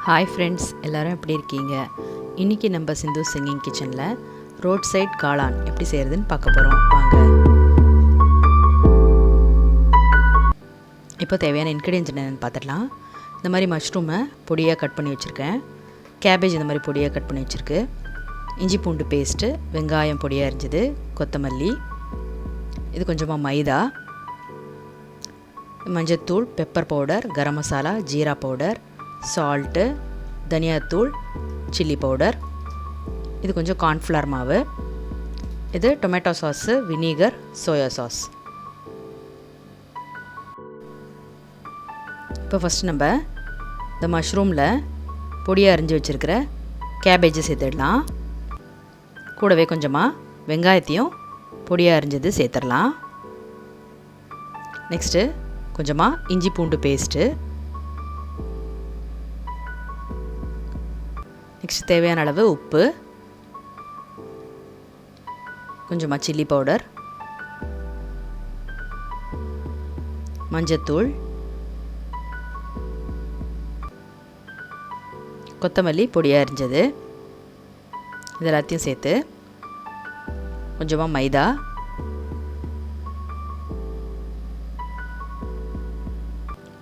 Hi friends, எல்லோரும் எப்படி இருக்கீங்க? இன்றைக்கி நம்ம சிந்து சிங்கிங் கிச்சனில் ரோட் சைட் காளான் எப்படி செய்கிறதுன்னு பார்க்க போகிறோம். வாங்க. இப்போ தேவையான இன்க்ரீடியன்ஸ் என்னென்னு பார்த்துடலாம். இந்த மாதிரி மஷ்ரூமை பொடியாக கட் பண்ணி வச்சுருக்கேன். கேபேஜ் இந்த மாதிரி பொடியாக கட் பண்ணி வச்சுருக்கு. இஞ்சி பூண்டு பேஸ்ட்டு, வெங்காயம் பொடியாக அரிஞ்சது, கொத்தமல்லி, இது கொஞ்சமாக மைதா, மஞ்சத்தூள், pepper powder, garam masala, jeera powder, salt, தனியாத்தூள், சில்லி பவுடர், இது கொஞ்சம் கார்ன்ஃப்ளவர் மாவு, இது tomato sauce, vinegar, soya sauce. இப்போ ஃபஸ்ட்டு நம்ம இந்த மஷ்ரூமில் பொடியாக அரிஞ்சு வச்சுருக்கிற கேபேஜை சேர்த்துடலாம். கூடவே கொஞ்சமாக வெங்காயத்தையும் பொடியாக அரிஞ்சது சேர்த்துடலாம். நெக்ஸ்ட்டு கொஞ்சமாக இஞ்சி பூண்டு பேஸ்ட்டு, நெக்ஸ்ட் தேவையான அளவு உப்பு, கொஞ்சமாக சில்லி பவுடர், மஞ்சத்தூள், கொத்தமல்லி பொடியாக அரிஞ்சது, இது எல்லாத்தையும் சேர்த்து கொஞ்சமாக மைதா,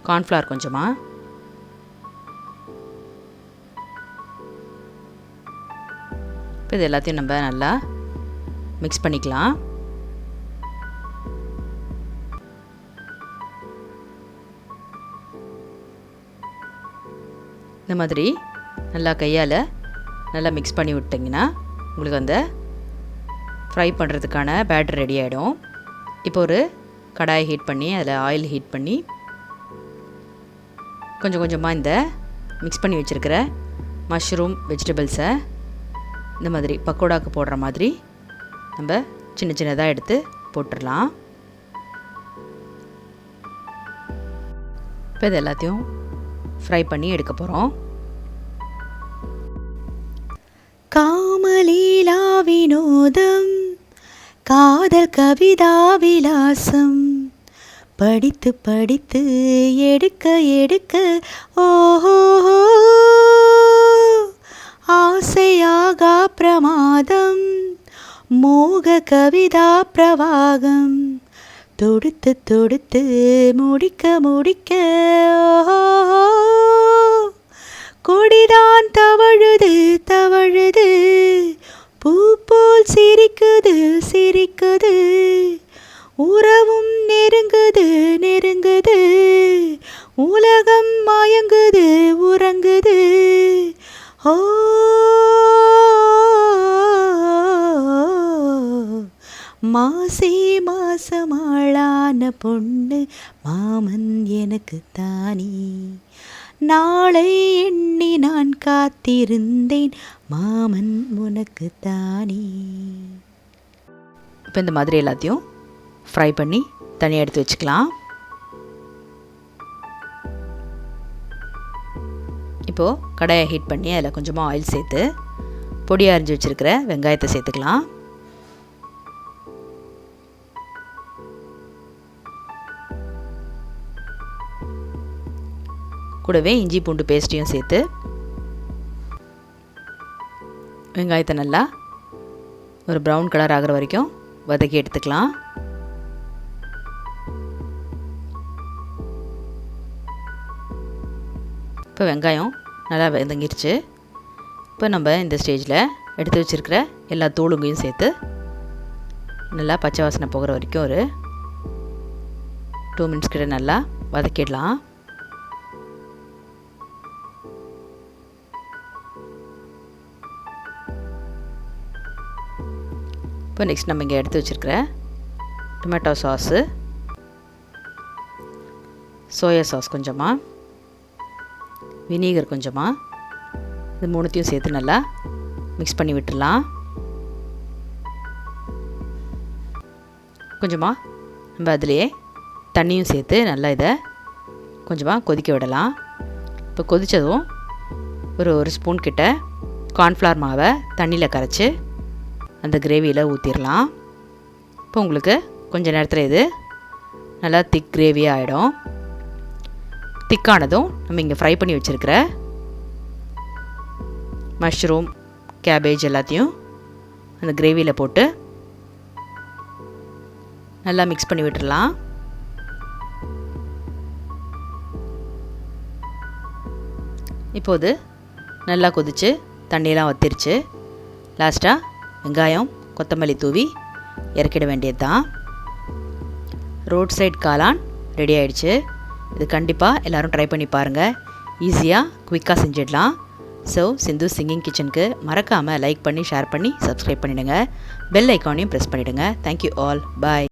கார்ன்ஃப்ளவர் கொஞ்சமாக, இப்போ இது எல்லாத்தையும் நம்ம நல்லா மிக்ஸ் பண்ணிக்கலாம். இந்த மாதிரி நல்லா கையால் நல்லா மிக்ஸ் பண்ணி விட்டிங்கன்னா உங்களுக்கு அந்த ஃப்ரை பண்ணுறதுக்கான பேட்டர் ரெடி ஆகிடும். இப்போ ஒரு கடாயை ஹீட் பண்ணி அதில் ஆயில் ஹீட் பண்ணி கொஞ்சம் கொஞ்சமாக இந்த மிக்ஸ் பண்ணி வச்சுருக்கிற மஷ்ரூம் வெஜிடபிள்ஸை இந்த மாதிரி பக்கோடாக்கு போடுற மாதிரி நம்ம சின்ன சின்னதாக எடுத்து போட்டுடலாம். இப்போ இது எல்லாத்தையும் ஃப்ரை பண்ணி எடுக்க போகிறோம். காமலீலா வினோதம், காதல் கவிதா விலாசம், படித்து படித்து எடுக்க எடுக்க ஓஹோ ஆசையாகா பிரமாதம், மோக கவிதா பிரவாகம், தொடுத்து தொடுத்து முடிக்க முடிக்க கொடிதான் தவழுது தவழுது, பூ போல் சிரிக்குது சிரிக்குது, உறவும் நெருங்குது நெருங்குது, உலகம் மயங்குது உறங்குது. ஓ மாசி மாசமாளான பொண்ணு மாமன் எனக்கு தானே, நாளை எண்ணி நான் காத்திருந்தேன் மாமன் உனக்கு தானே. இப்போ இந்த மாதிரி எல்லாத்தையும் ஃப்ரை பண்ணி தனியாக எடுத்து வச்சுக்கலாம். இப்போது கடாயை ஹீட் பண்ணி அதில் கொஞ்சமாக ஆயில் சேர்த்து பொடியாக அரிஞ்சு வச்சுருக்கிற வெங்காயத்தை சேர்த்துக்கலாம். கூடவே இஞ்சி பூண்டு பேஸ்ட்டையும் சேர்த்து வெங்காயத்தை நல்லா ஒரு ப்ரௌன் கலர் ஆகிற வரைக்கும் வதக்கி எடுத்துக்கலாம். இப்போ வெங்காயம் நல்லா வதங்கிடுச்சு. இப்போ நம்ம இந்த ஸ்டேஜில் எடுத்து வச்சுருக்கிற எல்லா தூளுங்கையும் சேர்த்து நல்லா பச்சை வாசனை போகிற வரைக்கும் ஒரு 2 மினிட்ஸ் கிட்ட நல்லா வதக்கிடலாம். இப்போ நெக்ஸ்ட் நம்ம இங்கே எடுத்து வச்சுருக்கிற டொமேட்டோ சாஸு, சோயா சாஸ் கொஞ்சமாக, வினிகர் கொஞ்சமாக, இது மூணுத்தையும் சேர்த்து நல்லா மிக்ஸ் பண்ணி விட்டுடலாம். கொஞ்சமாக நம்ம அதிலேயே தண்ணியும் சேர்த்து நல்லா இதை கொஞ்சமாக கொதிக்க விடலாம். இப்போ கொதித்ததும் ஒரு ஸ்பூன் கிட்ட கார்ன்ஃப்ளவர் மாவை தண்ணியில் கரைச்சி அந்த கிரேவியில் ஊற்றிடலாம். இப்போ உங்களுக்கு கொஞ்சம் நேரத்தில் இது நல்லா திக் கிரேவியாக ஆகிடும். திக்கானதும் நம்ம இங்கே ஃப்ரை பண்ணி வச்சுருக்கிற மஷ்ரூம், கேபேஜ் எல்லாத்தையும் அந்த கிரேவியில் போட்டு நல்லா மிக்ஸ் பண்ணி விட்டுடலாம். இப்போது நல்லா கொதித்து தண்ணியெலாம் வத்திருச்சு. லாஸ்ட்டாக வெங்காயம், கொத்தமல்லி தூவி இறக்கிட வேண்டியது தான். ரோட் சைட் காளான் ரெடி ஆகிடுச்சு. இது கண்டிப்பாக எல்லோரும் ட்ரை பண்ணி பாருங்கள். ஈஸியாக குயிக்காக செஞ்சிடலாம். ஸோ சிந்து சிங்கிங் கிச்சனுக்கு மறக்காமல் லைக் பண்ணி, ஷேர் பண்ணி, சப்ஸ்கிரைப் பண்ணிவிடுங்க. பெல் ஐக்கானையும் ப்ரெஸ் பண்ணிவிடுங்க. Thank you all. பாய்.